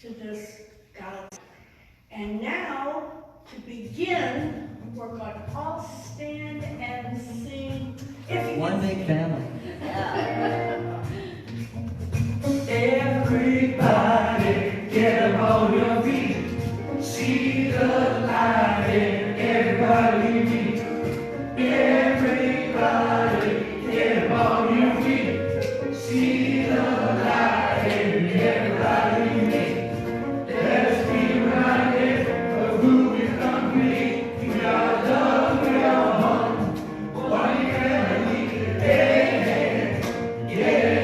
to this God. And now, to begin, we're going to all stand and sing. One big family. Everybody get on your feet. See the light in everybody meet. Everybody get on your feet. See the light in everybody meet. Let us be reminded of who we come to be. We are love, we are one. One family. Hey, hey, yeah.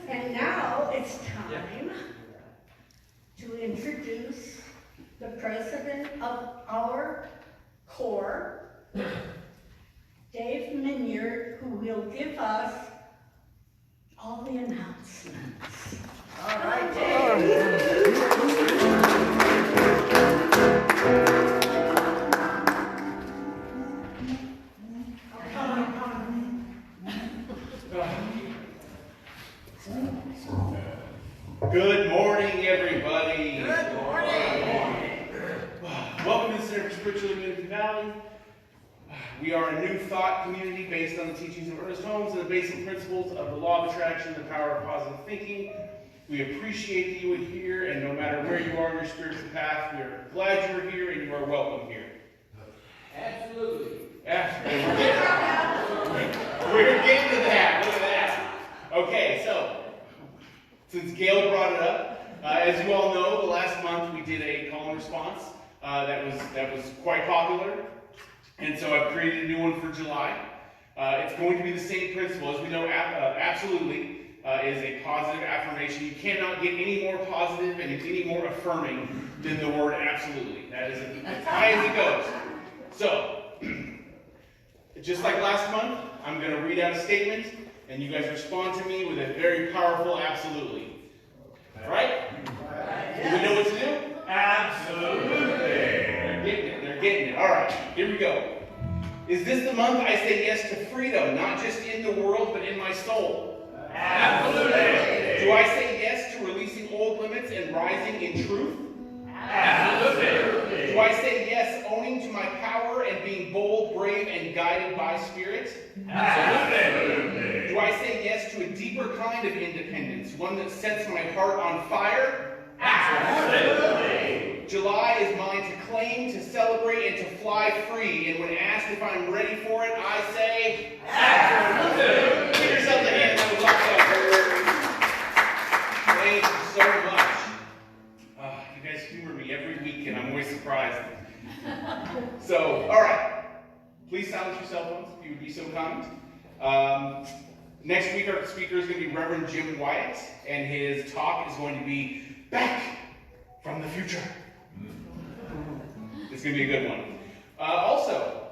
And now it's time to introduce the president of our corps, Dave Minyard, who will give us all the announcements. All right, Dave. Good morning, everybody. Good morning. Welcome to the Center for Spiritual Living in Valley. We are a new thought community based on the teachings of Ernest Holmes and the basic principles of the law of attraction and the power of positive thinking. We appreciate that you are here, and no matter where you are in your spiritual path, we are glad you are here and you are welcome here. Absolutely. Absolutely. We're getting to that. Look at that. Okay, so since Gail brought it up, as you all know, the last month we did a call and response that was quite popular, and so I've created a new one for July. It's going to be the same principle. As we know, absolutely is a positive affirmation. You cannot get any more positive and any more affirming than the word absolutely. That is as high as it goes. So, just like last month, I'm going to read out a statement, and you guys respond to me with a very powerful absolutely. All right? Do we know what to do? Absolutely. They're getting it. All right, here we go. Is this the month I say yes to freedom, not just in the world, but in my soul? Absolutely. Do I say yes to releasing old limits and rising in truth? Absolutely. Do I say yes owning to my power and being bold, brave, and guided by spirit? Absolutely. Do I say yes to a deeper kind of independence, one that sets my heart on fire? Absolutely. July is mine to claim, to celebrate, and to fly free. And when asked if I'm ready for it, I say, absolutely. Give yourself a hand. That was awesome. Thank you so much. You guys humor me every week, and I'm always surprised. So, all right. Please silence your cell phones if you would be so kind. Next week, our speaker is going to be Reverend Jim Wyatt, and his talk is going to be Back from the Future. It's going to be a good one. Also,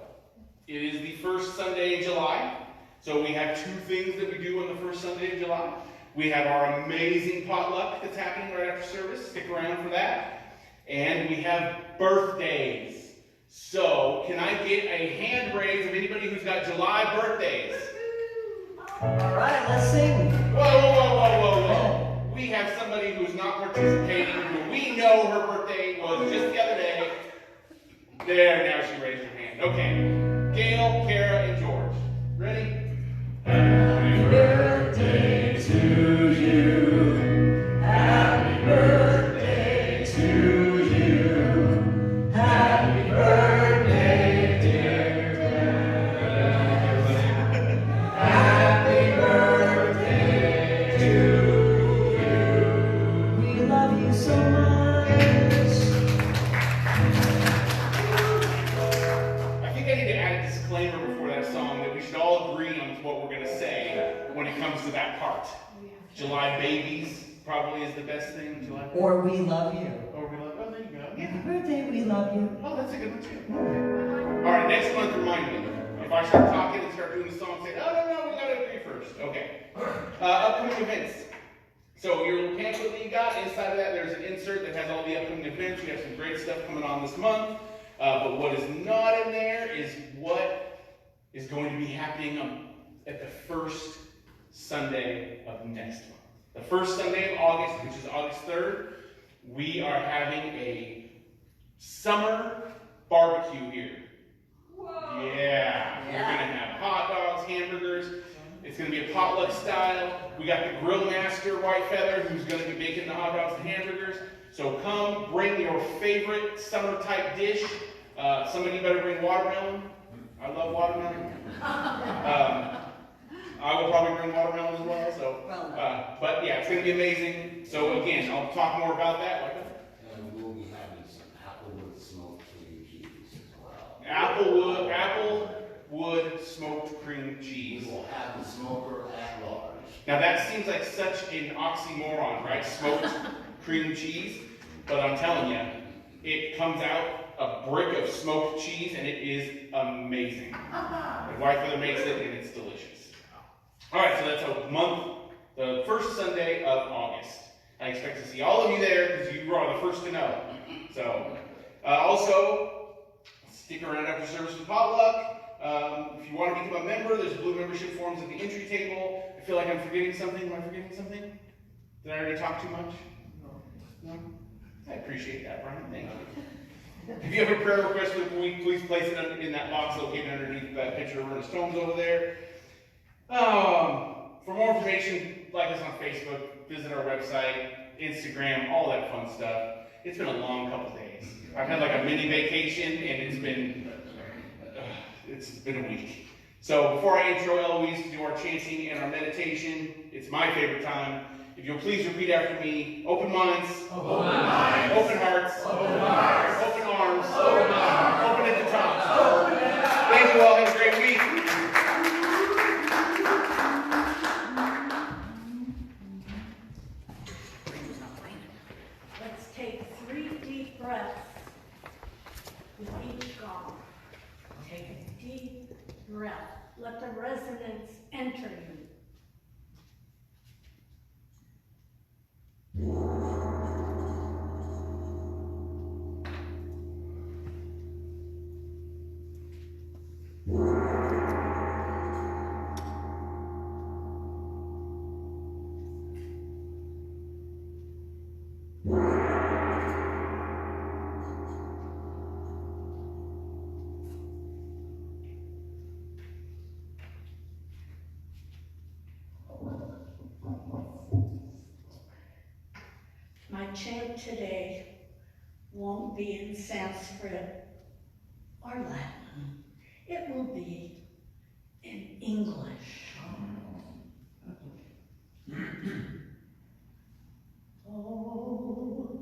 it is the first Sunday in July, So we have two things that we do on the first Sunday of July. We have our amazing potluck that's happening right after service. Stick around for that. And we have birthdays. So can I get a hand raise of anybody who's got July birthdays? All right, let's sing. Whoa, whoa, whoa, whoa, whoa, whoa. We have somebody who's not participating, who we know her birthday was just the other day. There, now she raised her hand. Okay. Gail, Kara, and George. Ready? Happy birthday to you. Happy birthday to you. Happy birthday, dear Dad. Happy birthday to you. We love you so much. I think I need to add a disclaimer before that song that we should all agree on what we're going to say when it comes to that part. July babies probably is the best thing. July babies. Or we love you. Or we love, oh, there you go. Happy Yeah. birthday, we love you. Oh, that's a good one too. Okay. All right, next month, remind me. If I start talking and start doing the song, say, no, we got to agree first. Okay. Upcoming events. So your little pamphlet that you got, inside of that, there's an insert that has all the upcoming events. We have some great stuff coming on this month. But what is not in there is what is going to be happening at the first Sunday of next month. The first Sunday of August, which is August 3rd, we are having a summer barbecue here. Whoa. Yeah. We're going to have hot dogs, hamburgers. It's going to be a potluck style. We got the grill master, White Feather, who's going to be making the hot dogs and hamburgers. So come, bring your favorite summer type dish. Somebody better bring watermelon. I love watermelon. I will probably bring watermelon as well. So, but yeah, it's going to be amazing. So again, I'll talk more about that. And we'll be having some applewood smoked cream cheese as well. Applewood smoked cream cheese. We will have the smoker at large. Now that seems like such an oxymoron, right? Smoked cream cheese. But I'm telling you, it comes out a brick of smoked cheese and it is amazing. The White Feather makes it and it's delicious. All right, so that's a month, the first Sunday of August. I expect to see all of you there because you are the first to know. So, also, stick around after service with potluck. If you want to become a member, there's blue membership forms at the entry table. I feel like I'm forgetting something. Am I forgetting something? Did I already talk too much? No? I appreciate that, Brian. Thank you. If you have a prayer request for the week, please place it in that box located underneath that picture of Ernest Holmes over there. For more information, like us on Facebook, visit our website, Instagram, all that fun stuff. It's been a long couple days. I've had like a mini vacation, and it's been a week. So before I intro Eloise to do our chanting and our meditation, it's my favorite time. If you'll please repeat after me: open minds, open hearts, open arms, open at the top. Thank you all. Have a great week. Let's take 3 deep breaths with each gong. Take a deep breath. Let the resonance enter you. My chant today won't be in Sanskrit or Latin. It will be in English. Oh,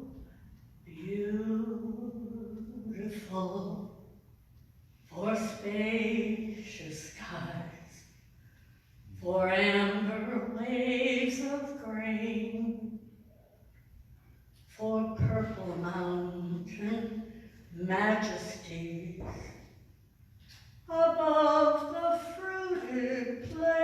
beautiful for spacious skies, for amber waves of grain, for purple mountain majesties, above the fruited plain.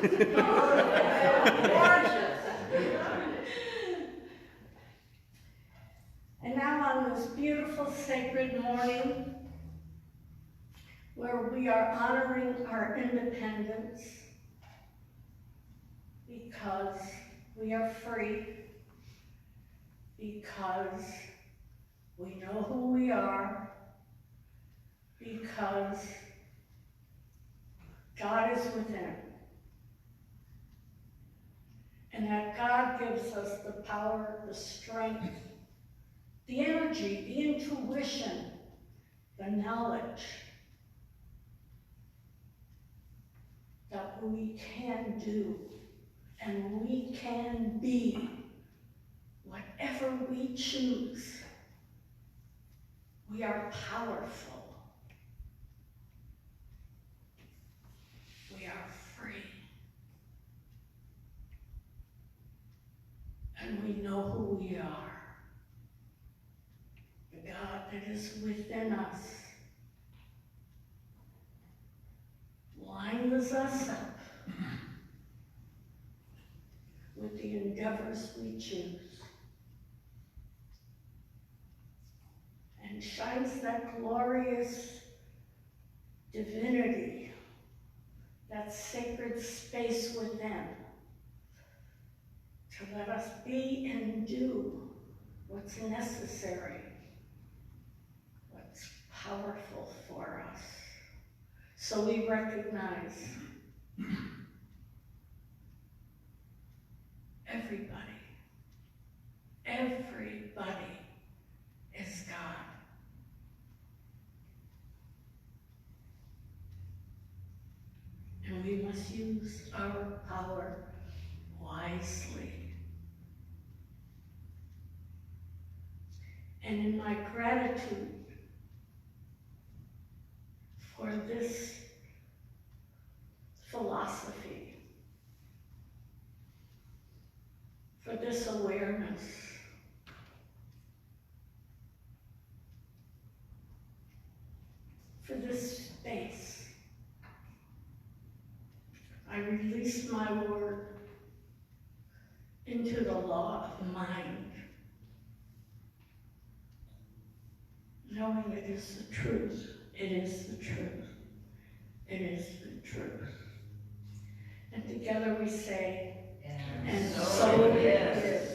And now on this beautiful sacred morning, where we are honoring our independence, because we are free, because we know who we are, because God is within, and that God gives us the power, the strength, the energy, the intuition, the knowledge that we can do and we can be whatever we choose. We are powerful. We are free. And we know who we are. The God that is within us lines us up with the endeavors we choose and shines that glorious divinity, that sacred space within, to let us be and do what's necessary, what's powerful for us. So we recognize everybody is God. And we must use our power wisely. And in my gratitude for this philosophy, for this awareness, for this space, I release my word into the law of mind, knowing it is the truth, it is the truth, it is the truth. And together we say, and so it is.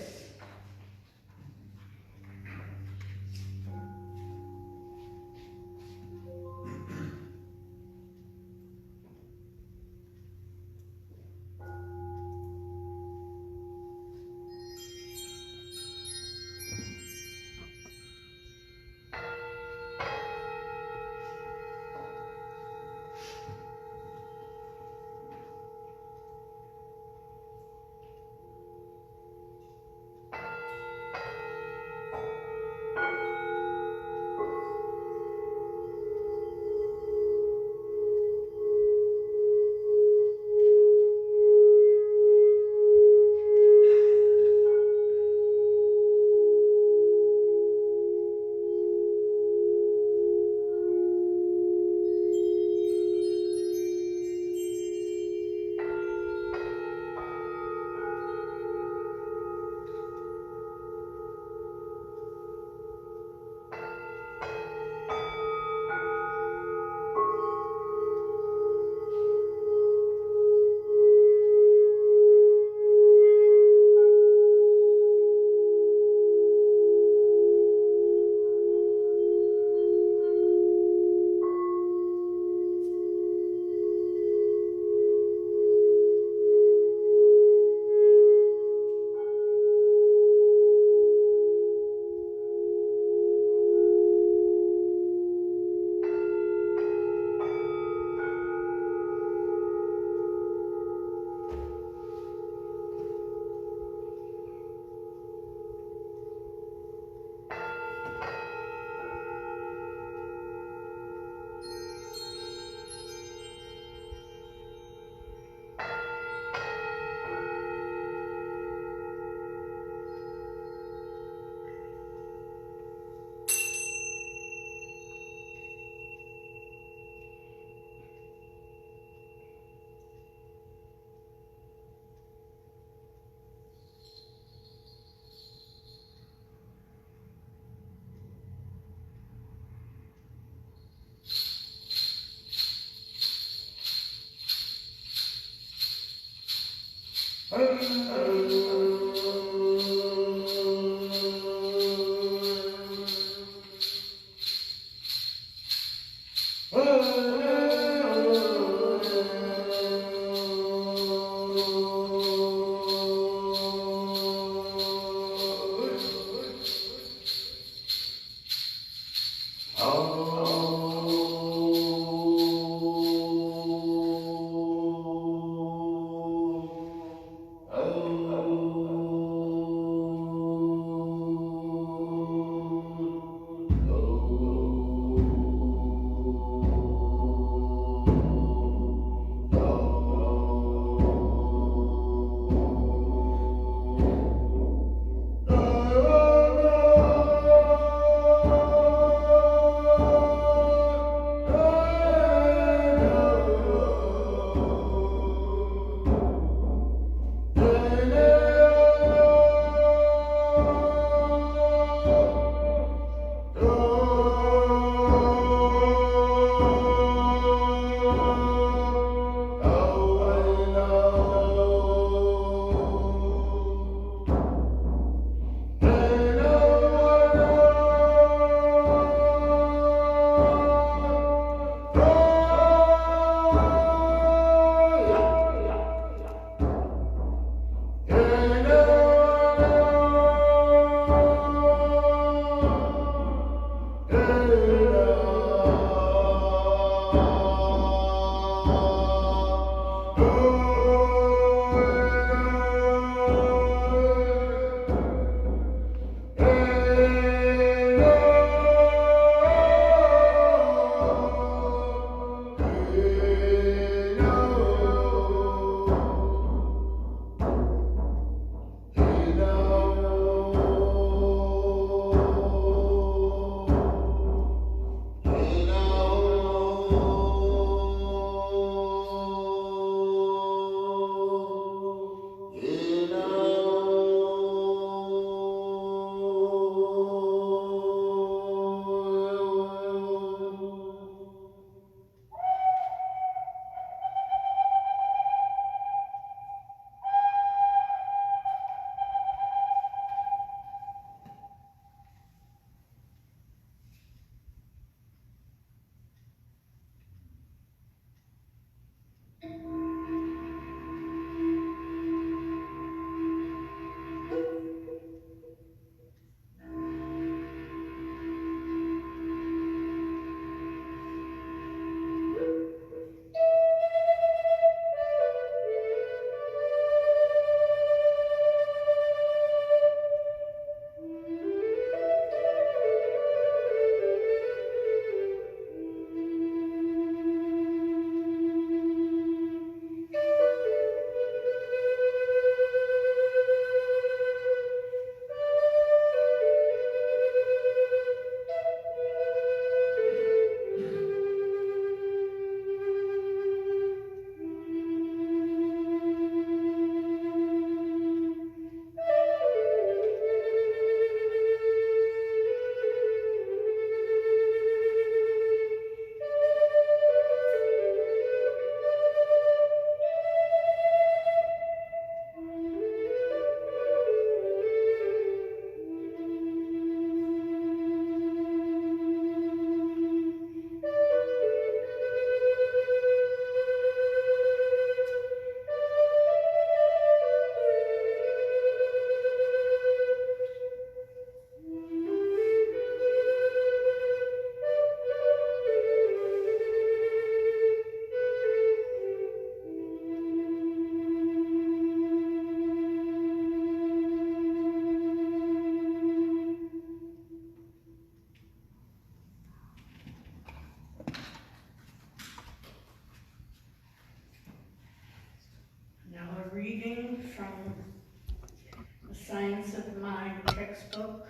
Science of Mind textbook,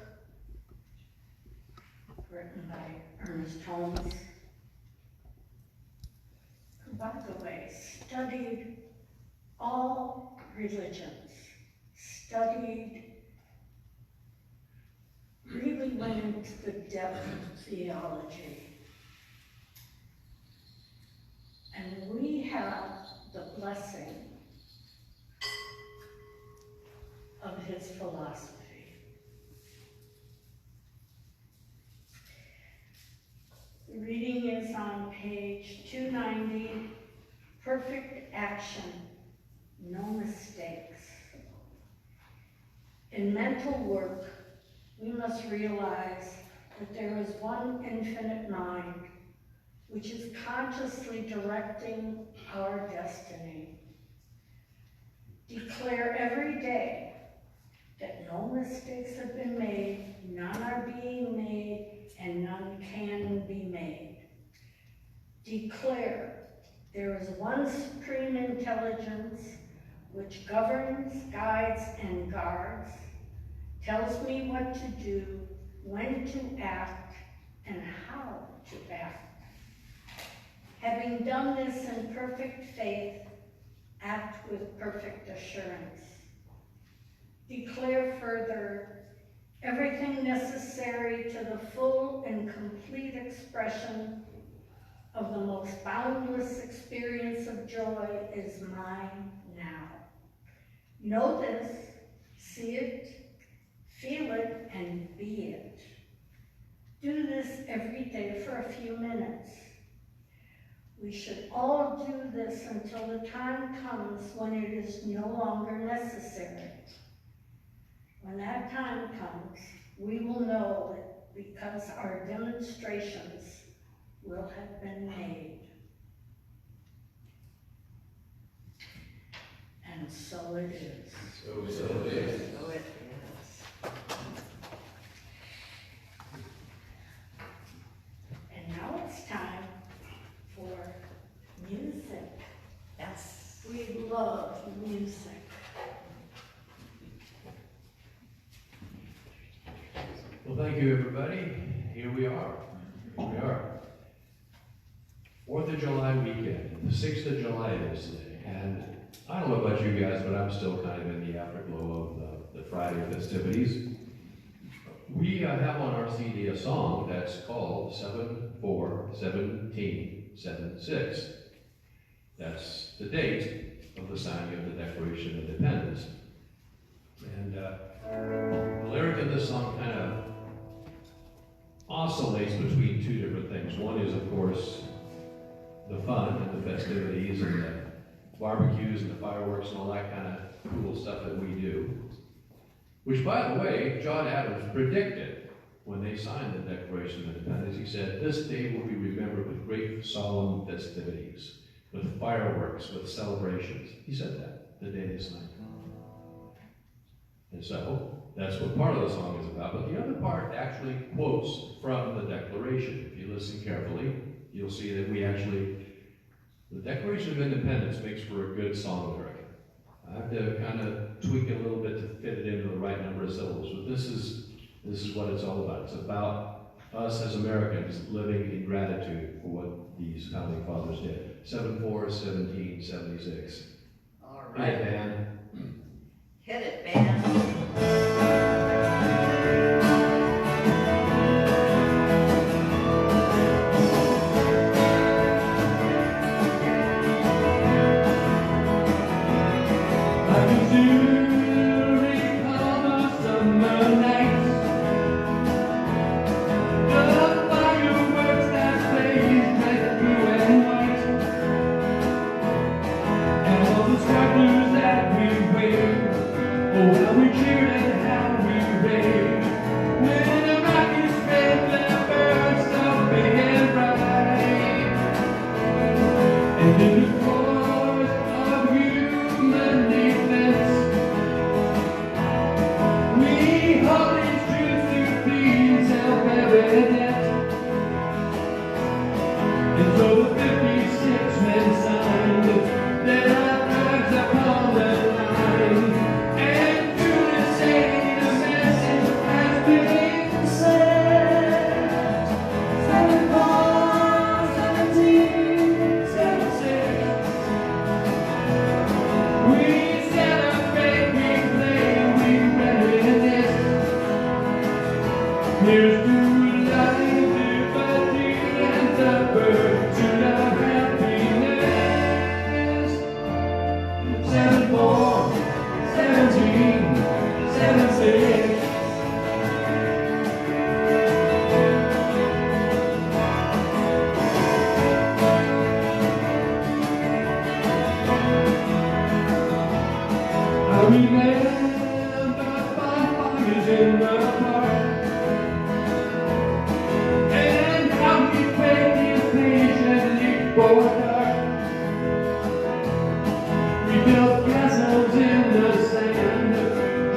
written by Ernest Holmes, who, by the way, studied all religions, really went into the depth of theology. And we have the blessing his philosophy. The reading is on page 290, Perfect Action, No Mistakes. In mental work, we must realize that there is one infinite mind which is consciously directing our destiny. Declare every day that no mistakes have been made, none are being made, and none can be made. Declare there is one supreme intelligence which governs, guides, and guards, tells me what to do, when to act, and how to act. Having done this in perfect faith, act with perfect assurance. Declare further, everything necessary to the full and complete expression of the most boundless experience of joy is mine now. Know this, see it, feel it, and be it. Do this every day for a few minutes. We should all do this until the time comes when it is no longer necessary. When that time comes, we will know it because our demonstrations will have been made. And so it is. So it is. So it is. And now it's time for music. Yes. We love music. Well, thank you, everybody. Here we are. Here we are. 4th of July weekend. The 6th of July is today. And I don't know about you guys, but I'm still kind of in the afterglow of the Friday festivities. We have on our CD a song that's called 7/4/1776. That's the date of the signing of the Declaration of Independence. And the lyric of this song kind of oscillates between two different things. One is, of course, the fun and the festivities and the barbecues and the fireworks and all that kind of cool stuff that we do. Which, by the way, John Adams predicted when they signed the Declaration of Independence. He said, this day will be remembered with great solemn festivities, with fireworks, with celebrations. He said that the day they signed it. And so, that's what part of the song is about. But the other part actually quotes from the Declaration. If you listen carefully, you'll see that the Declaration of Independence makes for a good song lyric. I have to kind of tweak it a little bit to fit it into the right number of syllables. But this is what it's all about. It's about us as Americans living in gratitude for what these founding fathers did. 7/4/1776. All Hey, right. man. Hit it, band. I can still recall the summer nights, the fireworks that blazed red, blue, and white, and all the sparklers that we waved. Oh, how we cheered and how we raved when the rockets spread their birds so big and bright, and in the course of human defense, we hold its truth to be self-evident. And so the 56 men signed their flags upon the line, and truly saying a message remember bonfires in the park, and how we waited patiently for dark. We built castles in the sand,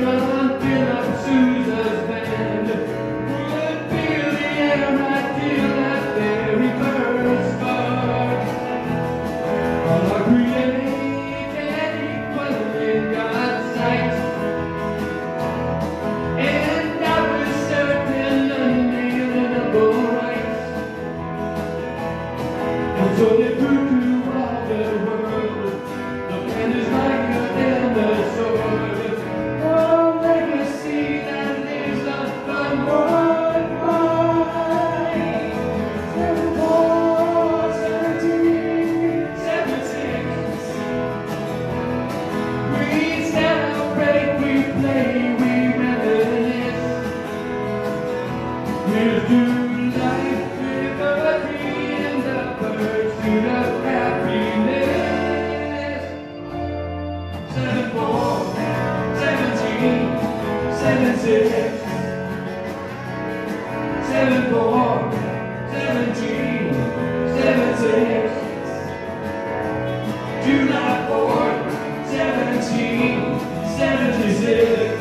John Philip Sousa's band would fill the air right till that very first spark. All our created equal in God's sight, and I was certain unalienable rights. And so they proved to all the world, the pen is like a tender sword, a legacy that lives unborn. 1776. We celebrate, we play, we reminisce. Here's to life, liberty, and the pursuit of happiness. 74, 17, 76. 74, 17, 76. July 4th, 1776.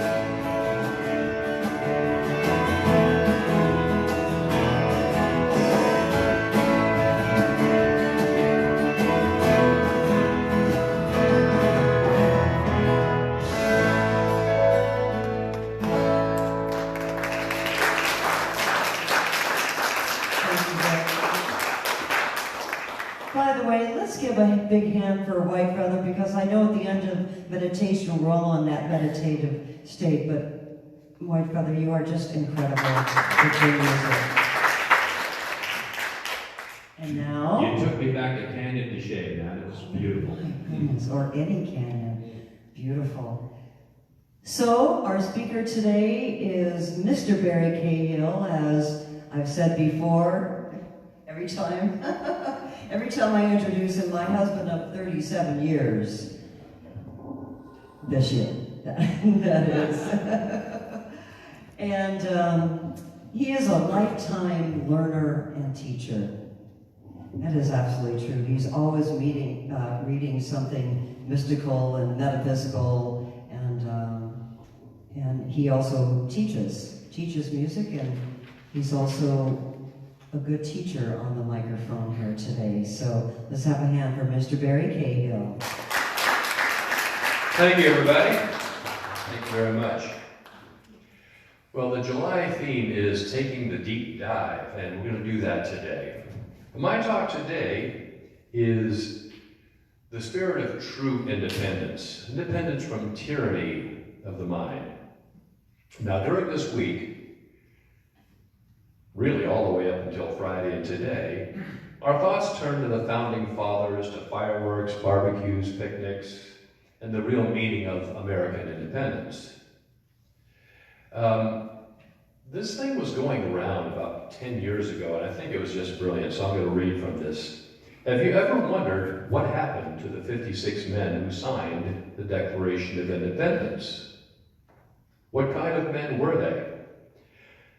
By the way, let's give a big hand for White Brother, because I know at the end of meditation we're all on that meditative state, but White Brother, you are just incredible with your music. And now... You took me back to Canyon de Chelly, man. It was beautiful. My goodness, or any canyon. Beautiful. So, our speaker today is Mr. Barry Cahill, as I've said before, every time I introduce him, my husband of 37 years. This year, that is. And he is a lifetime learner and teacher. That is absolutely true. He's always reading something mystical and metaphysical, and he also teaches music, and he's also a good teacher on the microphone here today. So let's have a hand for Mr. Barry Cahill. Thank you, everybody. Thank you very much. Well, the July theme is taking the deep dive, and we're going to do that today. My talk today is the spirit of true independence. Independence from tyranny of the mind. Now, during this week, really all the way up until Friday and today, our thoughts turn to the founding fathers, to fireworks, barbecues, picnics, and the real meaning of American independence. This thing was going around about 10 years ago, and I think it was just brilliant, so I'm going to read from this. Have you ever wondered what happened to the 56 men who signed the Declaration of Independence? What kind of men were they?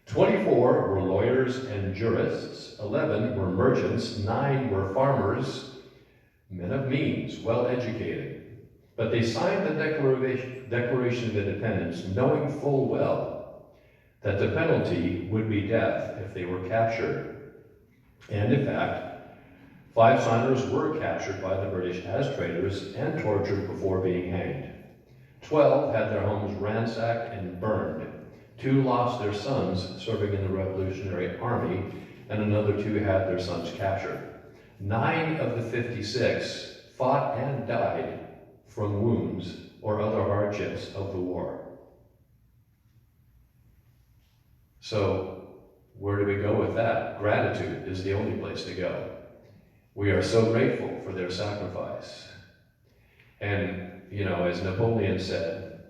24 were lawyers and jurists, 11 were merchants, 9 were farmers, men of means, well educated. But they signed the Declaration of Independence knowing full well that the penalty would be death if they were captured. And in fact, 5 signers were captured by the British as traitors and tortured before being hanged. 12 had their homes ransacked and burned. 2 lost their sons serving in the Revolutionary Army, and another 2 had their sons captured. 9 of the 56 fought and died from wounds or other hardships of the war. So, where do we go with that? Gratitude is the only place to go. We are so grateful for their sacrifice. And, you know, as Napoleon said,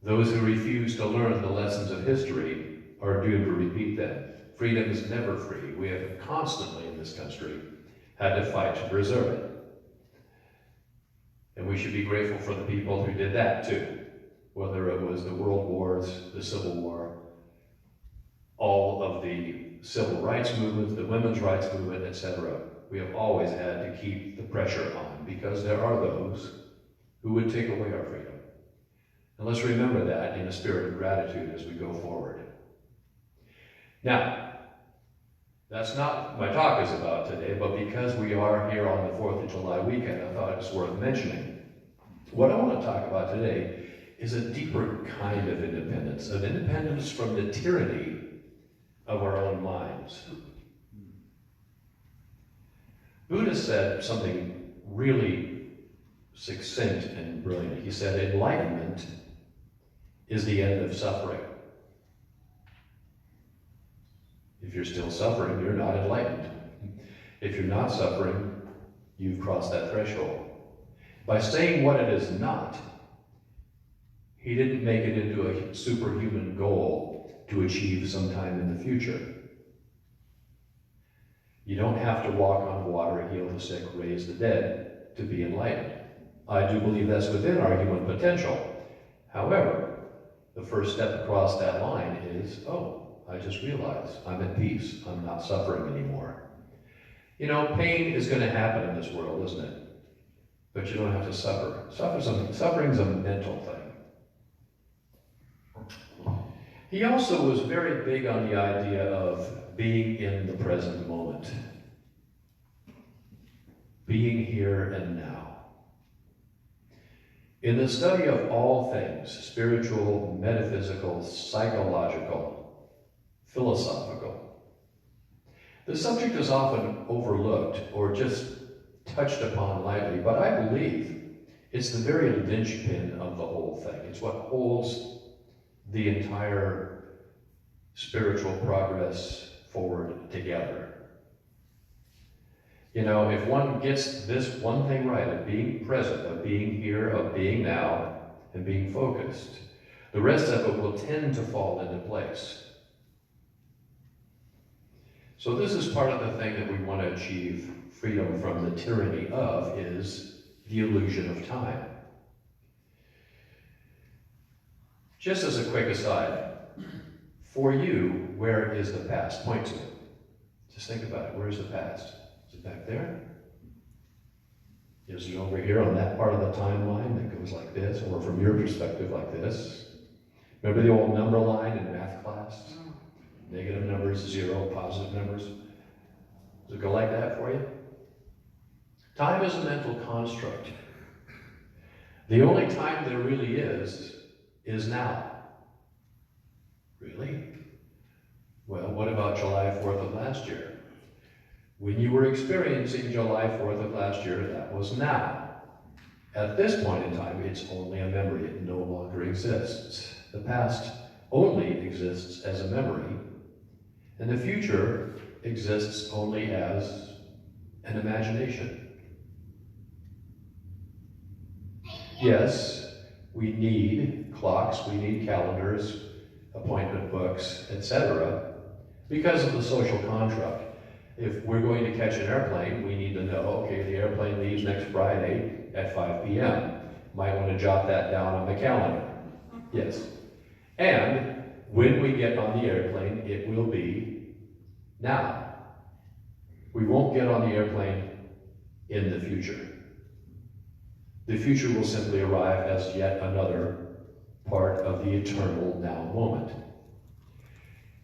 those who refuse to learn the lessons of history are doomed to repeat them. Freedom is never free. We have constantly in this country had to fight to preserve it. And we we should be grateful for the people who did that too. Whether it was the World Wars, the Civil War, all of the civil rights movements, the women's rights movement, etc. We have always had to keep the pressure on because there are those who would take away our freedom. And let's remember that in a spirit of gratitude as we go forward. Now, that's not what my talk is about today, but because we are here on the 4th of July weekend, I thought it was worth mentioning. What I want to talk about today is a deeper kind of independence from the tyranny of our own minds. Buddha said something really succinct and brilliant. He said, enlightenment is the end of suffering. If you're still suffering, you're not enlightened. If you're not suffering, you've crossed that threshold. By saying what it is not, he didn't make it into a superhuman goal to achieve sometime in the future. You don't have to walk on water, heal the sick, raise the dead to be enlightened. I do believe that's within our human potential. However, the first step across that line is, oh, I just realized I'm at peace. I'm not suffering anymore. You know, pain is going to happen in this world, isn't it? But you don't have to suffer. Suffering's a mental thing. He also was very big on the idea of being in the present moment. Being here and now. In the study of all things, spiritual, metaphysical, psychological, philosophical, the subject is often overlooked or just touched upon lightly, but I believe it's the very linchpin of the whole thing. It's what holds the entire spiritual progress forward together. You know, if one gets this one thing right, of being present, of being here, of being now, and being focused, the rest of it will tend to fall into place. So this is part of the thing that we want to achieve freedom from the tyranny of, is the illusion of time. Just as a quick aside, for you, where is the past? Point to it. Just think about it. Where's the past? Is it back there? Is it over here on that part of the timeline that goes like this, or from your perspective like this? Remember the old number line in math class? Negative numbers, 0, positive numbers. Does it go like that for you? Time is a mental construct. The only time there really is now. Really? Well, what about July 4th of last year? When you were experiencing July 4th of last year, that was now. At this point in time, it's only a memory. It no longer exists. The past only exists as a memory, and the future exists only as an imagination. Yes, we need clocks, we need calendars, appointment books, etc., because of the social contract. If we're going to catch an airplane, we need to know, okay, the airplane leaves next Friday at 5 p.m. Might want to jot that down on the calendar. Yes. And when we get on the airplane, it will be now. We won't get on the airplane in the future. The future will simply arrive as yet another part of the eternal now moment.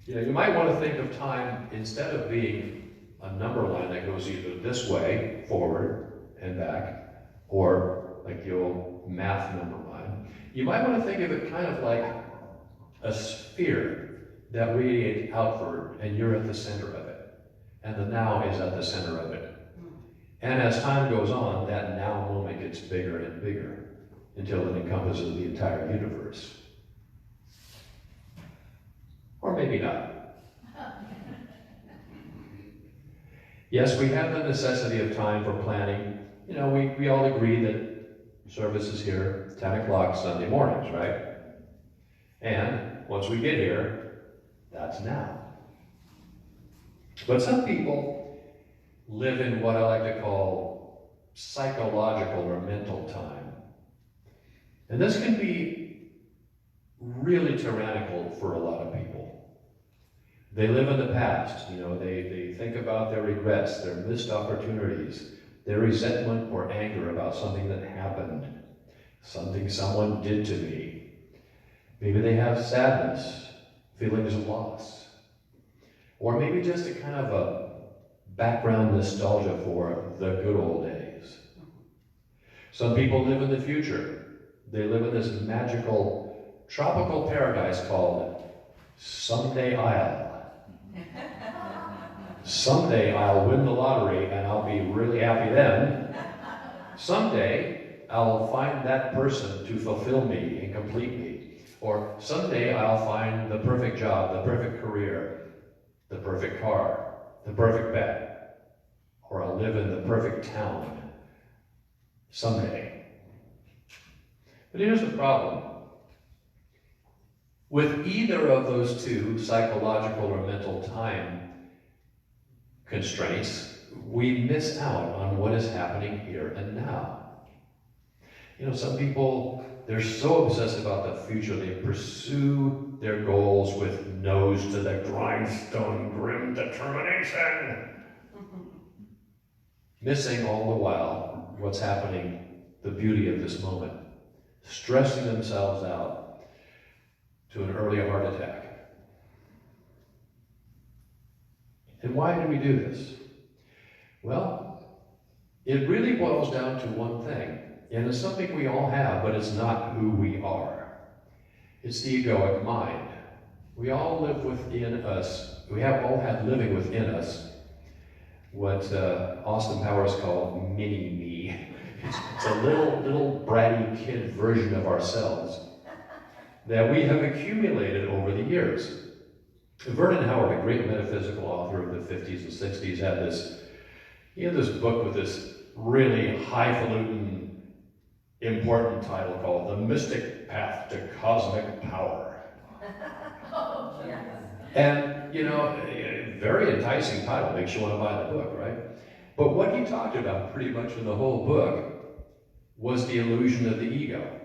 You know, you might want to think of time, instead of being a number line that goes either this way, forward and back, or like the old math number line, you might want to think of it kind of like a sphere that radiates outward, and you're at the center of it. And the now is at the center of it. And as time goes on, that now moment gets bigger and bigger until it encompasses the entire universe. Or maybe not. Yes, we have the necessity of time for planning. You know, we all agree that service is here, 10 o'clock Sunday mornings, right? And once we get here, that's now. But some people live in what I like to call psychological or mental time. And this can be really tyrannical for a lot of people. They live in the past, they think about their regrets, their missed opportunities, their resentment or anger about something that happened, something someone did to me. Maybe they have sadness, feelings of loss, or maybe just a kind of a background nostalgia for the good old days. Some people live in the future. They live in this magical, tropical paradise called Someday I'll. Someday I'll win the lottery and I'll be really happy then. Someday I'll find that person to fulfill me and complete me. Or someday I'll find the perfect job, the perfect career, the perfect car, the perfect pet. Or I'll live in the perfect town. Someday. But here's the problem. With either of those two, psychological or mental time constraints, we miss out on what is happening here and now. Some people, they're so obsessed about the future, they pursue their goals with nose to the grindstone, grim determination. Missing all the while what's happening, the beauty of this moment, stressing themselves out to an early heart attack. And why do we do this? Well, it really boils down to one thing, and it's something we all have, but it's not who we are. It's the egoic mind. We all live within us, all have living within us what Austin Powers called mini-me. It's a little bratty kid version of ourselves that we have accumulated over the years. Vernon Howard, a great metaphysical author of the 50s and 60s, had this book with this really highfalutin, important title called The Mystic Path to Cosmic Power. And, a very enticing title, makes you want to buy the book, right? But what he talked about pretty much in the whole book was the illusion of the ego.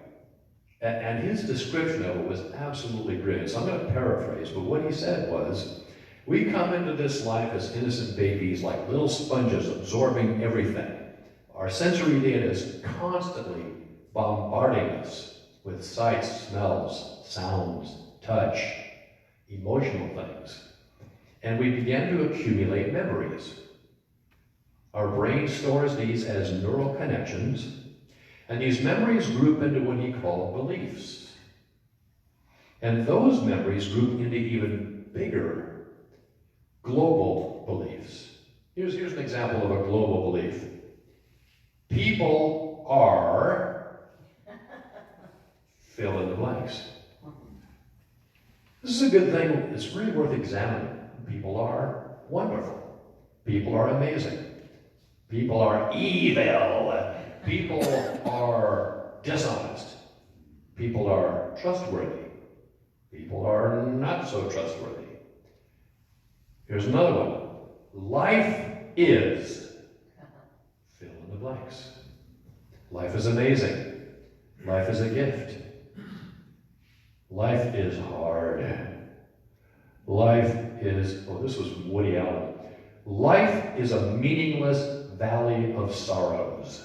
And his description of it was absolutely brilliant. So I'm going to paraphrase, but what he said was, we come into this life as innocent babies, like little sponges absorbing everything. Our sensory data is constantly bombarding us with sights, smells, sounds, touch, emotional things. And we begin to accumulate memories. Our brain stores these as neural connections, and these memories group into what he called beliefs. And those memories group into even bigger global beliefs. Here's an example of a global belief. People are fill in the blanks. This is a good thing. It's really worth examining. People are wonderful. People are amazing. People are evil. People are dishonest. People are trustworthy. People are not so trustworthy. Here's another one. Life is fill in the blanks. Life is amazing. Life is a gift. Life is hard. Life is, this was Woody Allen. Life is a meaningless valley of sorrows.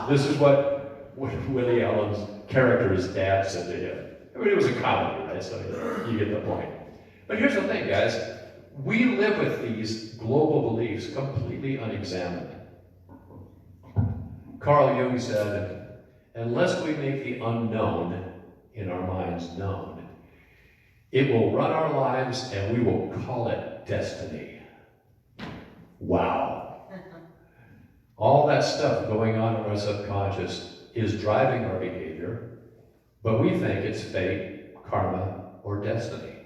This is what Woody Allen's character's dad said to him. I mean, it was a comedy, right? So you get the point. But here's the thing, guys. We live with these global beliefs completely unexamined. Carl Jung said, unless we make the unknown in our minds known, it will run our lives and we will call it destiny. Wow. All that stuff going on in our subconscious is driving our behavior, but we think it's fate, karma, or destiny.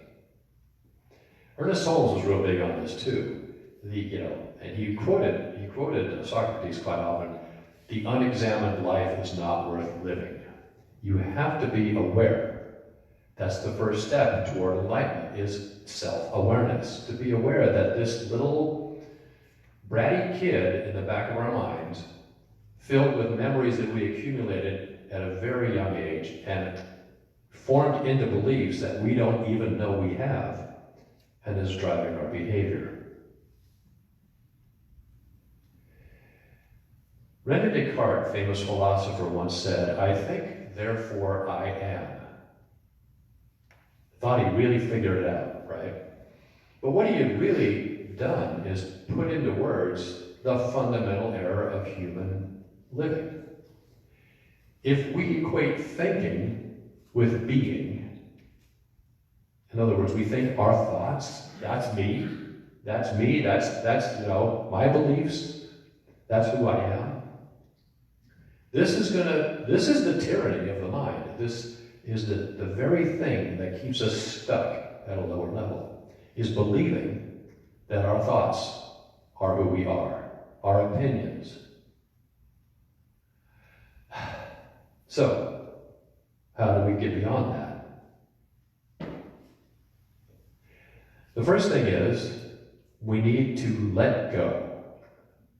Ernest Holmes was real big on this too. And he quoted Socrates quite often, the unexamined life is not worth living. You have to be aware. That's the first step toward enlightenment, is self-awareness. To be aware that this little bratty kid in the back of our minds filled with memories that we accumulated at a very young age and formed into beliefs that we don't even know we have, and is driving our behavior. René Descartes, famous philosopher, once said, "I think, therefore I am." Thought he really figured it out, right? But what he had really done is put into words the fundamental error of human living. If we equate thinking with being, in other words, we think our thoughts, that's me, that's my beliefs, that's who I am. This is the tyranny of the mind. This is the very thing that keeps us stuck at a lower level, is believing that our thoughts are who we are, our opinions. So, how do we get beyond that? The first thing is, we need to let go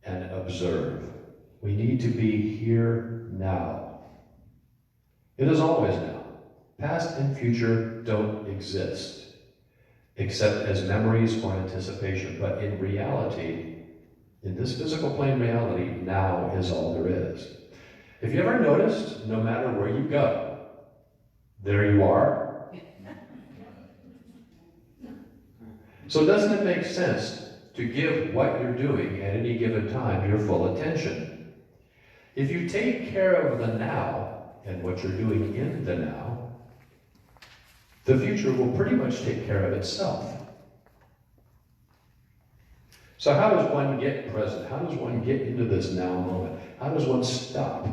and observe. We need to be here now. It is always now. Past and future don't exist, except as memories or anticipation. But in reality, in this physical plane reality, now is all there is. Have you ever noticed, no matter where you go, there you are? So doesn't it make sense to give what you're doing at any given time your full attention? If you take care of the now and what you're doing in the now, the future will pretty much take care of itself. So how does one get present? How does one get into this now moment? How does one stop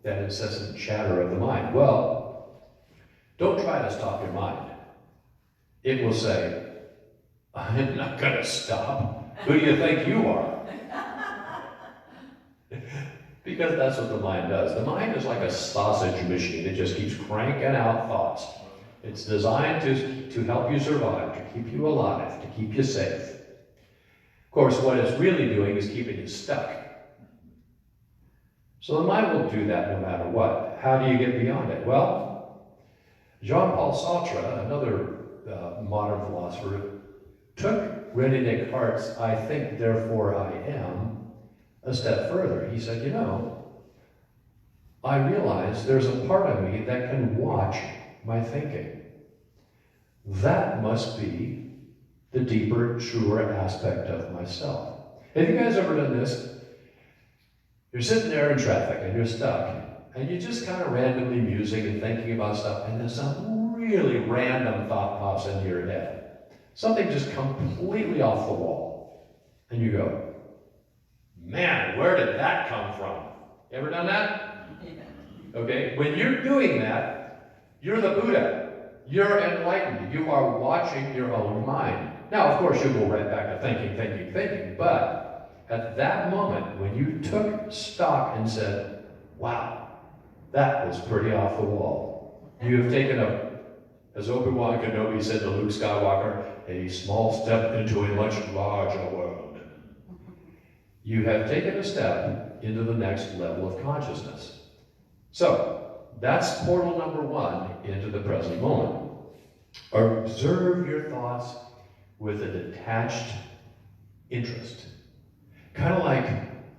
that incessant chatter of the mind? Well, don't try to stop your mind. It will say, "I'm not going to stop. Who do you think you are?" Because that's what the mind does. The mind is like a sausage machine. It just keeps cranking out thoughts. It's designed to help you survive, to keep you alive, to keep you safe. Of course, what it's really doing is keeping you stuck. So the mind will do that no matter what. How do you get beyond it? Well, Jean-Paul Sartre, another modern philosopher, took René Descartes' "I think, therefore I am" a step further. He said, I realize there's a part of me that can watch my thinking. That must be the deeper, truer aspect of myself. Have you guys ever done this? You're sitting there in traffic and you're stuck, and you're just kind of randomly musing and thinking about stuff, and then some really random thought pops into your head. Something just completely off the wall. And you go, "Man, where did that come from?" You ever done that? Okay, when you're doing that, you're the Buddha. You're enlightened. You are watching your own mind. Now, of course, you'll go right back to thinking, but at that moment, when you took stock and said, "Wow, that was pretty off the wall," you have taken as Obi-Wan Kenobi said to Luke Skywalker, "a small step into a much larger world." You have taken a step into the next level of consciousness. So, that's portal number one into the present moment. Observe your thoughts with a detached interest. Kind of like,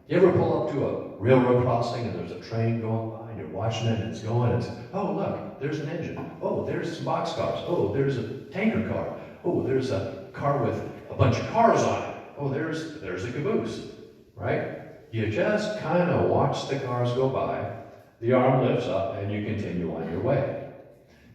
you ever pull up to a railroad crossing and there's a train going by and you're watching it and it's going, and it's, "Oh, look, there's an engine. Oh, there's some boxcars. Oh, there's a tanker car. Oh, there's a car with a bunch of cars on it. Oh, there's a caboose," right? You just kind of watch the cars go by, the arm lifts up, and you continue on your way.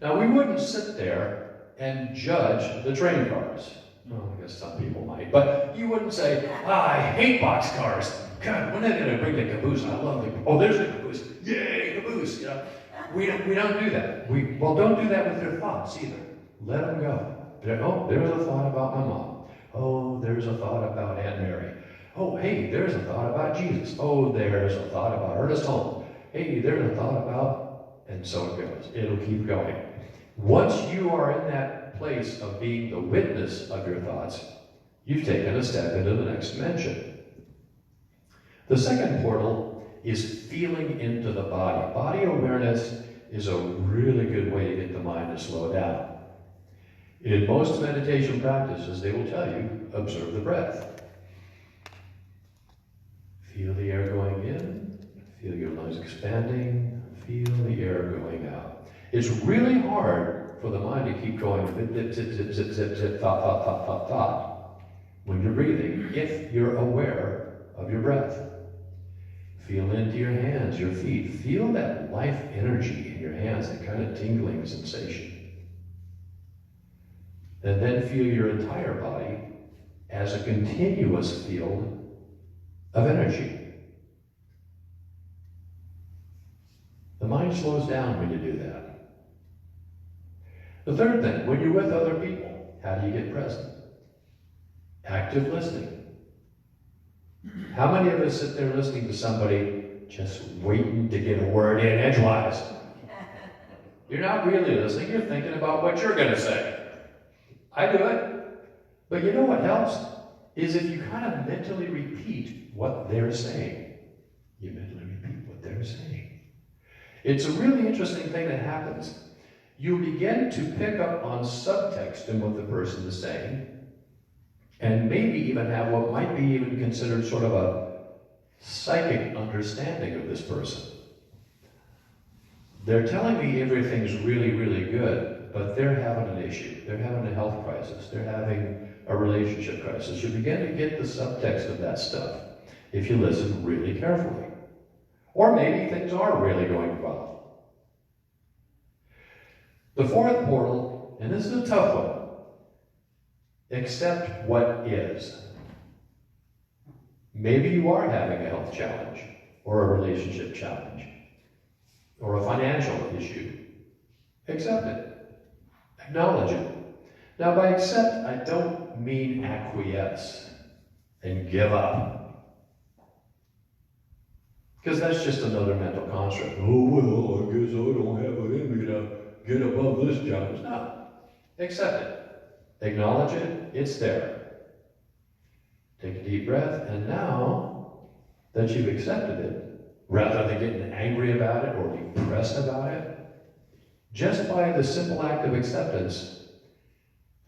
Now, we wouldn't sit there and judge the train cars. Well, I guess some people might, but you wouldn't say, "I hate boxcars. God, when are they going to bring the caboose? I love the, oh, there's the caboose. Yay, caboose." We don't do that. Don't do that with your thoughts either. Let them go. Oh, there's a thought about my mom. Oh, there's a thought about Aunt Mary. Oh, hey, there's a thought about Jesus. Oh, there's a thought about Ernest Holmes. Hey, there's a thought about, and so it goes. It'll keep going. Once you are in that place of being the witness of your thoughts, you've taken a step into the next dimension. The second portal is feeling into the body. Body awareness is a really good way to get the mind to slow down. In most meditation practices, they will tell you, observe the breath. Feel the air going in, feel your lungs expanding, feel the air going out. It's really hard for the mind to keep going zip, zip, zip, zip, zip, zip, thought, thought, thought, thought, thought, when you're breathing, if you're aware of your breath. Feel into your hands, your feet. Feel that life energy in your hands, that kind of tingling sensation. And then feel your entire body as a continuous field of energy. The mind slows down when you do that. The third thing, when you're with other people, how do you get present? Active listening. How many of us sit there listening to somebody just waiting to get a word in edgewise? You're not really listening, you're thinking about what you're going to say. I do it. But you know what helps? Is if you kind of mentally repeat what they're saying. You mentally repeat what they're saying. It's a really interesting thing that happens. You begin to pick up on subtext in what the person is saying, and maybe even have what might be even considered sort of a psychic understanding of this person. They're telling me everything's really, really good, but they're having an issue. They're having a health crisis. They're having a relationship crisis. You begin to get the subtext of that stuff if you listen really carefully. Or maybe things are really going well. The fourth portal, and this is a tough one, accept what is. Maybe you are having a health challenge, or a relationship challenge, or a financial issue. Accept it. Acknowledge it. Now, by accept, I don't mean acquiesce and give up. Because that's just another mental construct. Oh, well, I guess I don't have it in me to get above this challenge. No. Accept it. Acknowledge it. It's there. Take a deep breath, and now that you've accepted it, rather than getting angry about it or depressed about it, just by the simple act of acceptance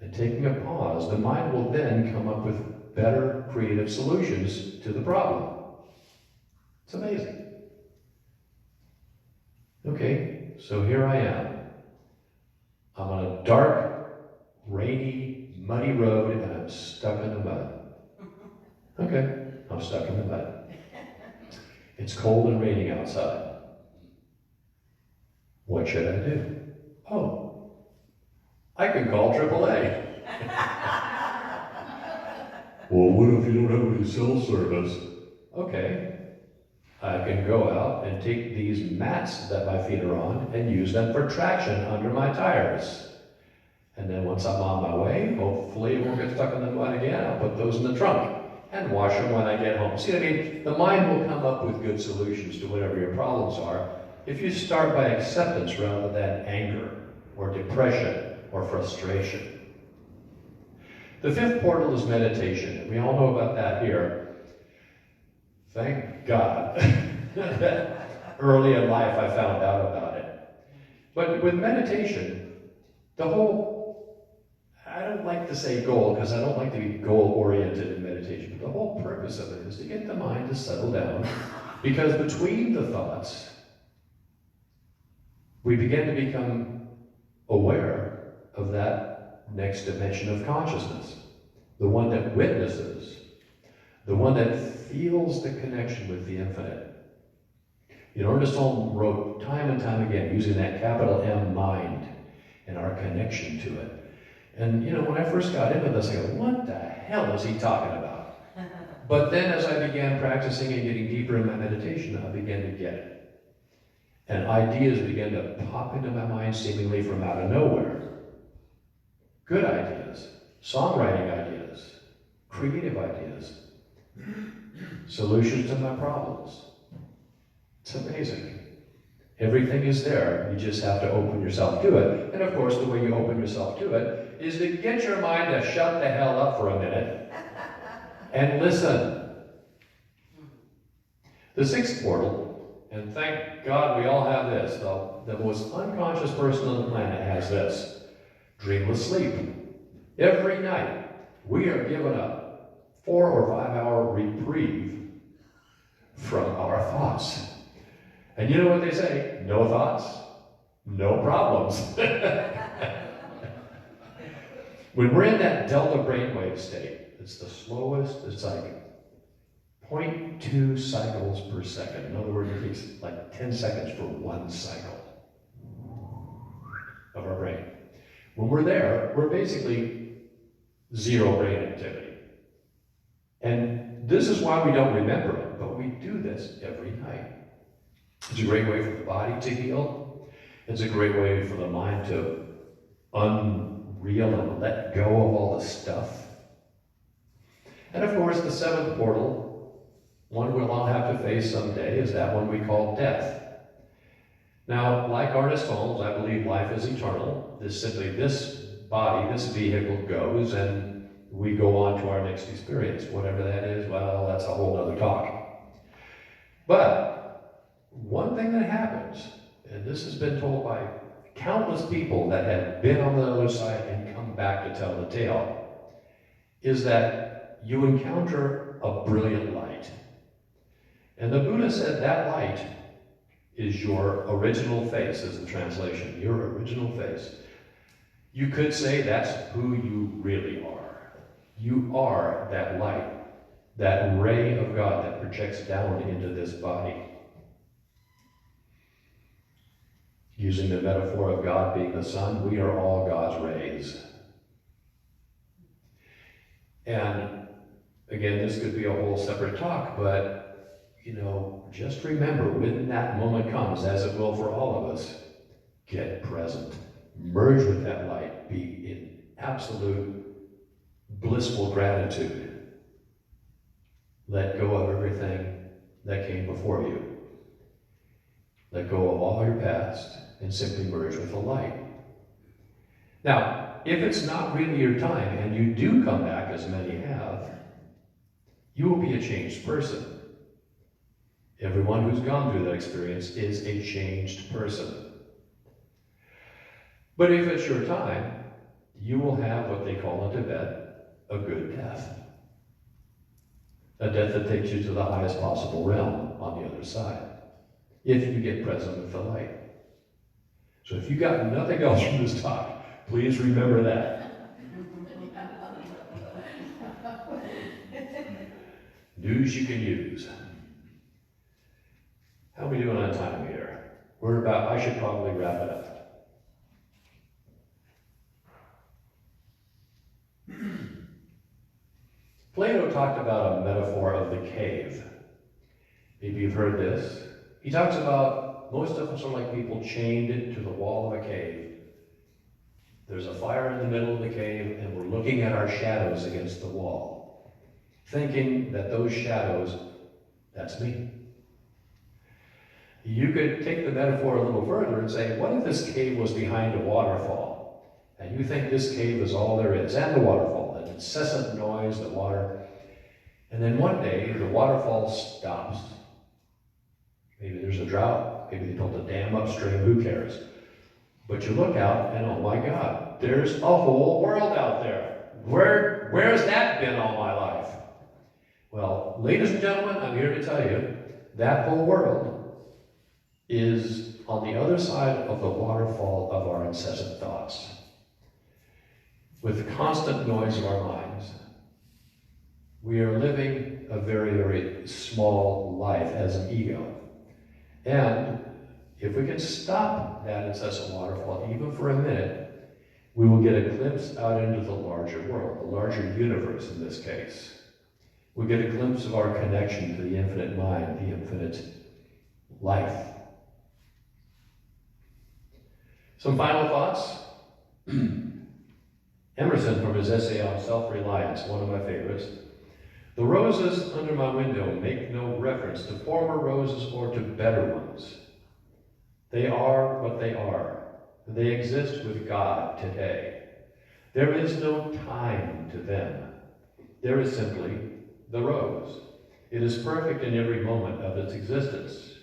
and taking a pause, the mind will then come up with better creative solutions to the problem. It's amazing. Okay, so here I am. I'm on a dark, rainy, muddy road, and I'm stuck in the mud. Okay, I'm stuck in the mud. It's cold and raining outside. What should I do? Oh, I can call AAA. Well, what if you don't have any cell service? Okay, I can go out and take these mats that my feet are on and use them for traction under my tires. And then once I'm on my way, hopefully it won't get stuck in the mud again. I'll put those in the trunk and wash them when I get home. See what I mean? The mind will come up with good solutions to whatever your problems are if you start by acceptance rather than anger or depression or frustration. The fifth portal is meditation. We all know about that here. Thank God. Early in life I found out about it. But with meditation, the whole, I don't like to say goal because I don't like to be goal-oriented in meditation, but the whole purpose of it is to get the mind to settle down, because between the thoughts, we begin to become aware of that next dimension of consciousness, the one that witnesses, the one that feels the connection with the infinite. You know, Ernest Holmes wrote time and time again using that capital M, mind, and our connection to it. And you know, when I first got into this, I go, what the hell is he talking about? But then as I began practicing and getting deeper in my meditation, I began to get it. And ideas began to pop into my mind seemingly from out of nowhere. Good ideas, songwriting ideas, creative ideas, solutions to my problems. It's amazing. Everything is there. You just have to open yourself to it. And of course, the way you open yourself to it is to get your mind to shut the hell up for a minute and listen. The sixth portal and thank God we all have this, the most unconscious person on the planet has this, dreamless sleep. Every night, we are given a 4 or 5 hour reprieve from our thoughts. And you know what they say? No thoughts, no problems. When we're in that delta brainwave state, it's the slowest, it's like 0.2 cycles per second. In other words, it takes like 10 seconds for one cycle of our brain. When we're there, we're basically zero brain activity. And this is why we don't remember it, but we do this every night. It's a great way for the body to heal. It's a great way for the mind to unreel and let go of all the stuff. And of course, the seventh portal, one we'll all have to face someday, is that one we call death. Now, like Ernest Holmes, I believe life is eternal. This body, this vehicle goes, and we go on to our next experience. Whatever that is, well, that's a whole other talk. But one thing that happens, and this has been told by countless people that have been on the other side and come back to tell the tale, is that you encounter a brilliant light. And the Buddha said that light is your original face, is the translation, your original face. You could say that's who you really are. You are that light, that ray of God that projects down into this body. Using the metaphor of God being the sun, we are all God's rays. And again, this could be a whole separate talk, but just remember when that moment comes, as it will for all of us, get present. Merge with that light. Be in absolute blissful gratitude. Let go of everything that came before you. Let go of all your past and simply merge with the light. Now, if it's not really your time and you do come back, as many have, you will be a changed person. Everyone who's gone through that experience is a changed person. But if it's your time, you will have what they call in Tibet a good death. A death that takes you to the highest possible realm on the other side, if you get present with the light. So if you got nothing else from this talk, please remember that. News you can use. How are we doing on time here? I should probably wrap it up. Plato talked about a metaphor of the cave. Maybe you've heard this. He talks about most of us are like people chained to the wall of a cave. There's a fire in the middle of the cave, and we're looking at our shadows against the wall, thinking that those shadows, that's me. You could take the metaphor a little further and say, what if this cave was behind a waterfall? And you think this cave is all there is, and the waterfall, an incessant noise, the water. And then one day, the waterfall stops. Maybe there's a drought. Maybe they built a dam upstream, who cares? But you look out, and oh my God, there's a whole world out there. Where's that been all my life? Well, ladies and gentlemen, I'm here to tell you, that whole world is on the other side of the waterfall of our incessant thoughts. With the constant noise of our minds, we are living a very, very small life as an ego. And if we can stop that incessant waterfall, even for a minute, we will get a glimpse out into the larger world, the larger universe in this case. We get a glimpse of our connection to the infinite mind, the infinite life. Some final thoughts. Emerson, from his essay on self-reliance, one of my favorites. The roses under my window make no reference to former roses or to better ones. They are what they are. They exist with God today. There is no time to them. There is simply the rose. It is perfect in every moment of its existence.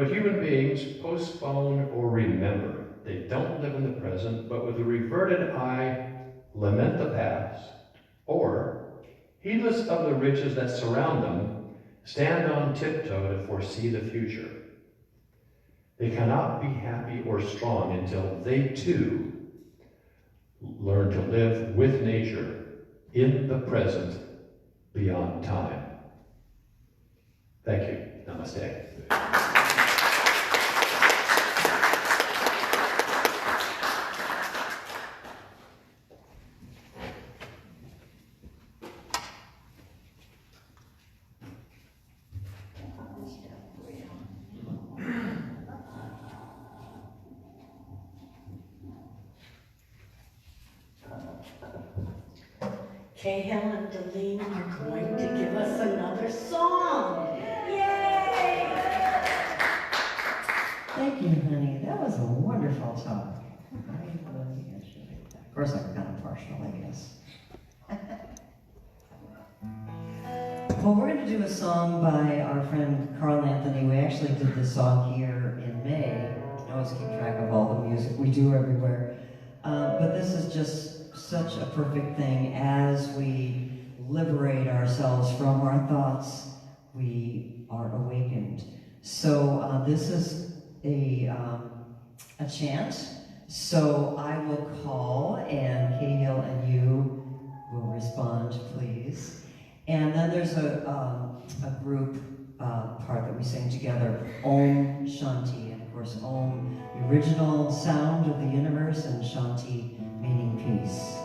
But human beings postpone or remember. They don't live in the present, but with a reverted eye, lament the past, or, heedless of the riches that surround them, stand on tiptoe to foresee the future. They cannot be happy or strong until they too learn to live with nature in the present beyond time. Thank you. Namaste. Cahill and Deline are going to give us another song. Yay! Thank you, honey. That was a wonderful talk. Of course, I'm kind of partial, I guess. Well, we're going to do a song by our friend Carl Anthony. We actually did this song here in May. I always keep track of all the music we do everywhere. But this is just such a perfect thing. As we liberate ourselves from our thoughts, we are awakened. So this is a chant. So I will call, and Cahill and you will respond, please. And then there's a group part that we sing together, Om Shanti. And of course, Om, the original sound of the universe, and Shanti, meaning peace.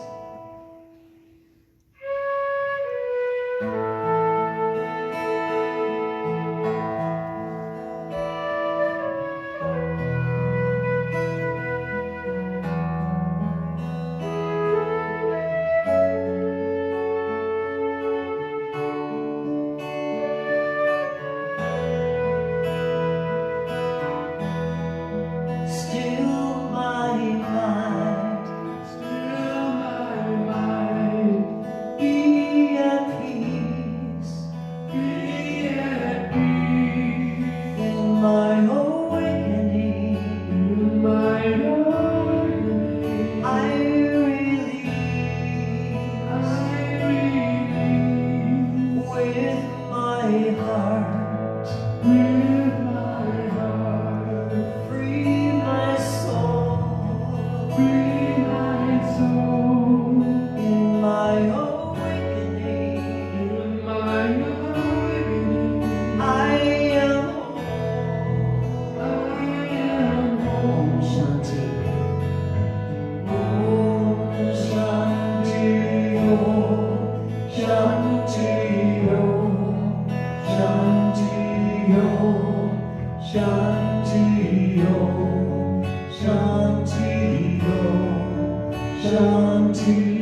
Shanti,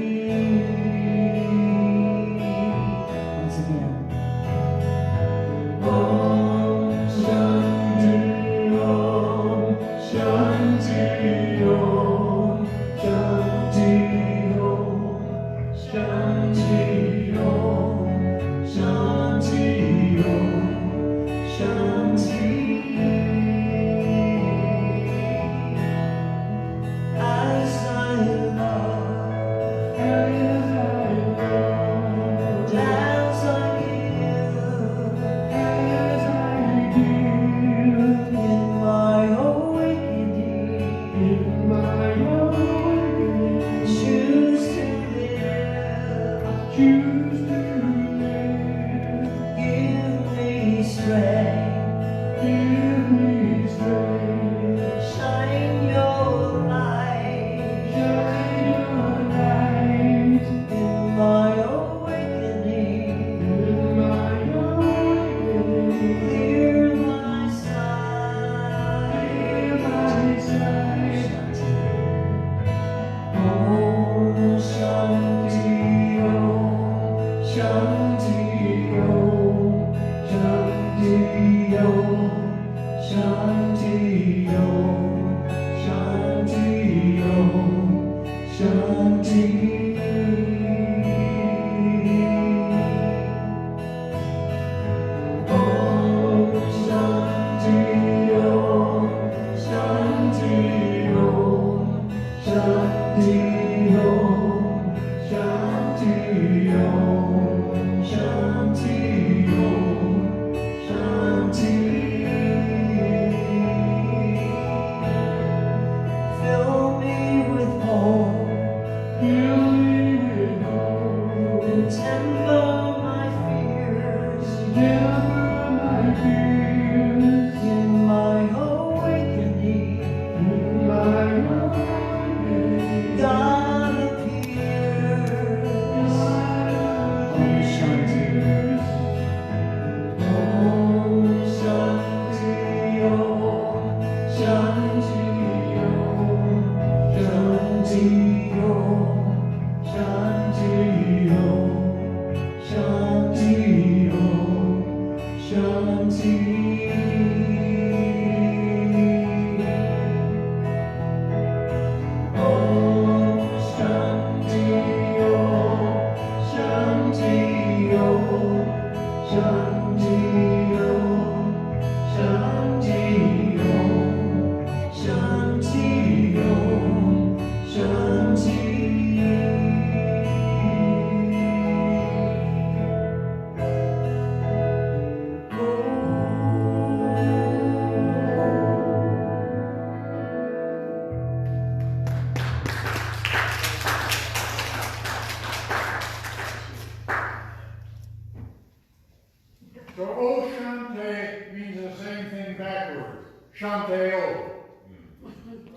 Chantel.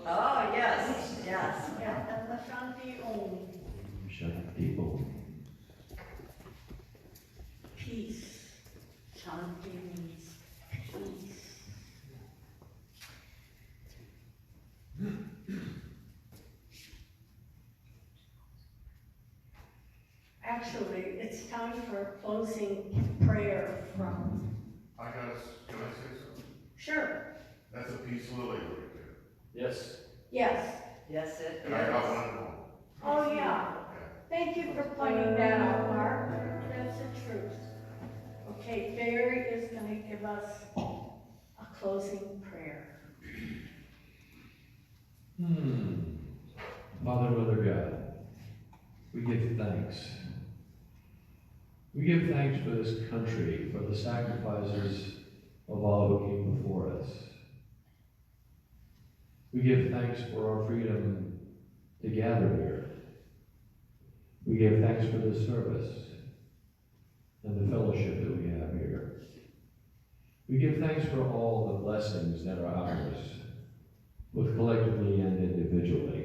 Oh, yes, yes. Yeah, Shanti Om. People. Peace. Shanti means peace. Actually, it's time for a closing prayer from. Can I say something? Sure. That's a piece of lily right there. Yes. Yes. Yes, it And I got is. one at home. Oh, yeah. Thank you for pointing that out, Mark. That's the truth. Okay, Barry is going to give us a closing prayer. Father, Mother God, we give thanks. We give thanks for this country, for the sacrifices of all who came before us. We give thanks for our freedom to gather here. We give thanks for the service and the fellowship that we have here. We give thanks for all the blessings that are ours, both collectively and individually.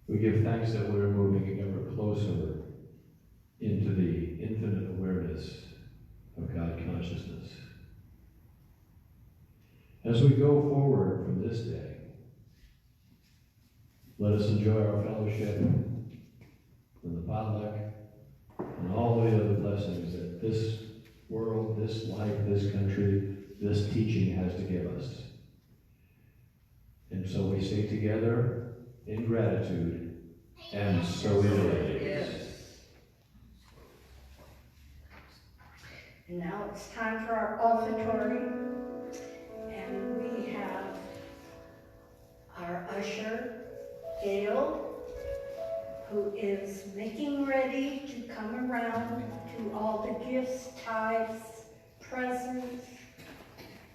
We give thanks that we're moving ever closer into the infinite awareness of God consciousness. As we go forward from this day, let us enjoy our fellowship and the potluck and all the other blessings that this world, this life, this country, this teaching has to give us. And so we say together in gratitude, and so it is. And now it's time for our offertory. And we have our usher, Cahill, who is making ready to come around to all the gifts, tithes, presents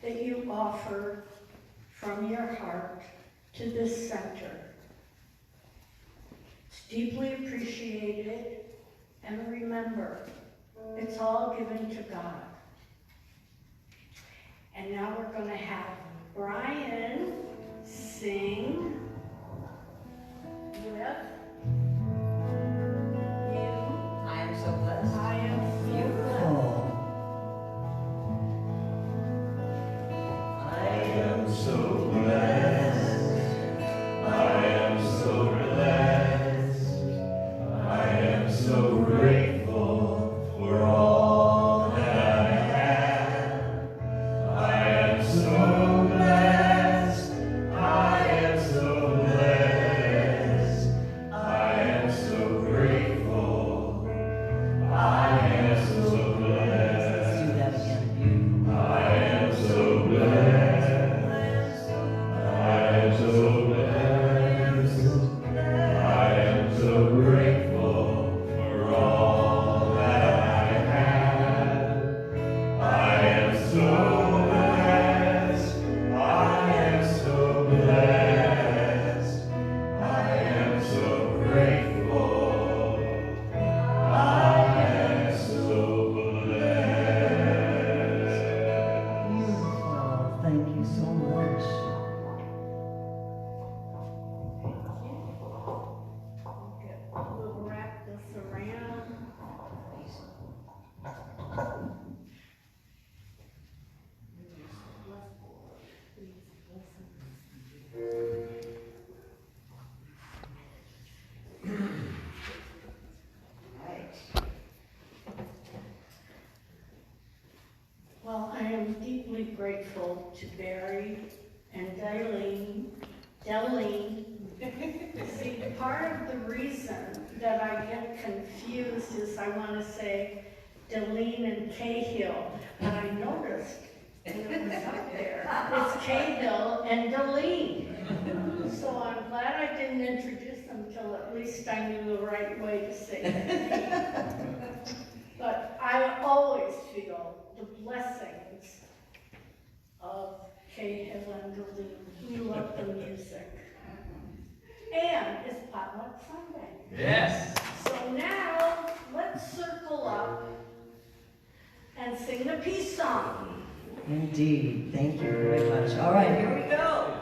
that you offer from your heart to this center. It's deeply appreciated, and remember, it's all given to God. And now we're going to have Brian sing with you. I am so blessed. I am Beautiful. I am so blessed. I am so relaxed. I am so grateful for all that I have. I am so blessed. I am so blessed. I am so grateful. I am so blessed. Let's do that again. Beautiful. I am so blessed. I am so blessed. I am so grateful for all that I have. I am so blessed. I am so blessed. I am so grateful. I am so blessed. Beautiful. Thank you so much. We'll wrap this around. Well, I am deeply grateful to Barry and Delene. See, part of the reason that I get confused is I want to say Delene and Cahill, but I noticed when it was up there, it's Cahill and Delene. So I'm glad I didn't introduce them till at least I knew the right way to say it. But I always feel the blessings of Cahill and Delene. We love the music. And it's Potluck Sunday. Yes. So now, let's circle up and sing the peace song. Indeed. Thank you very much. All right, here we go.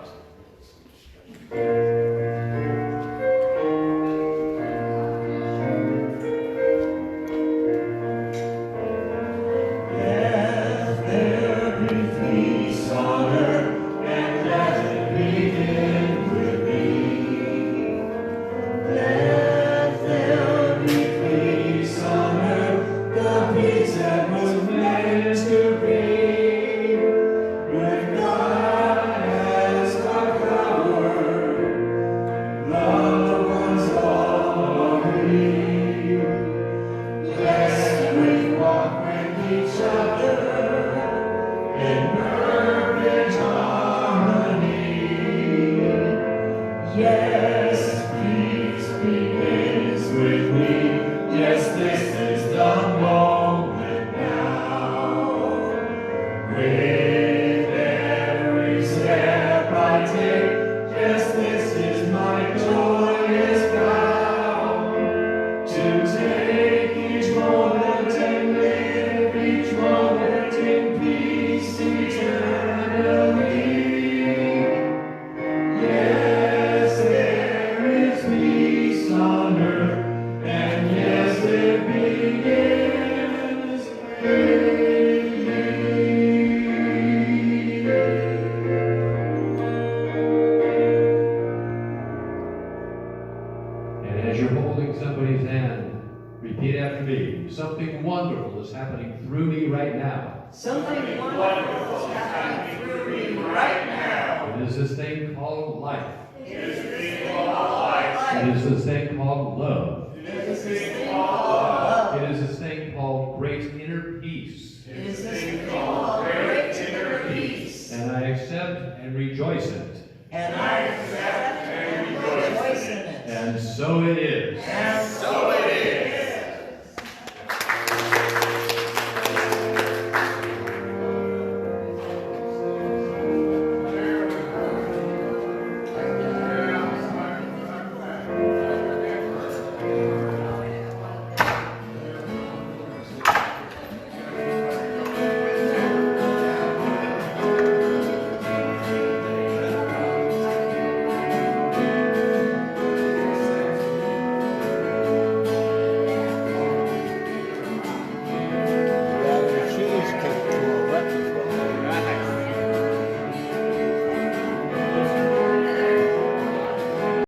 Let there be peace on earth, and let it begin with me. Let there be peace on earth, the peace that was meant to be. When God has our power, loved ones all agree. Blessed we walk with each other in perfect harmony. Yes, peace begins with me. Yes, this is the moment now. With every step I take, yes, this is my joyous vow. To take each moment and live each moment in peace eternally. Yes, there is peace on earth, and yes, it begins with me. And as you're holding somebody's hand, repeat after me. Something wonderful is happening through me right now. Something wonderful is happening through me right now. It is this thing called life. It is this thing called life. It is this thing called love. It is this thing called love. It is this thing called great inner peace. It is this thing called great inner peace. And I accept and rejoice in it. And I accept and rejoice in it. And so it is. And so it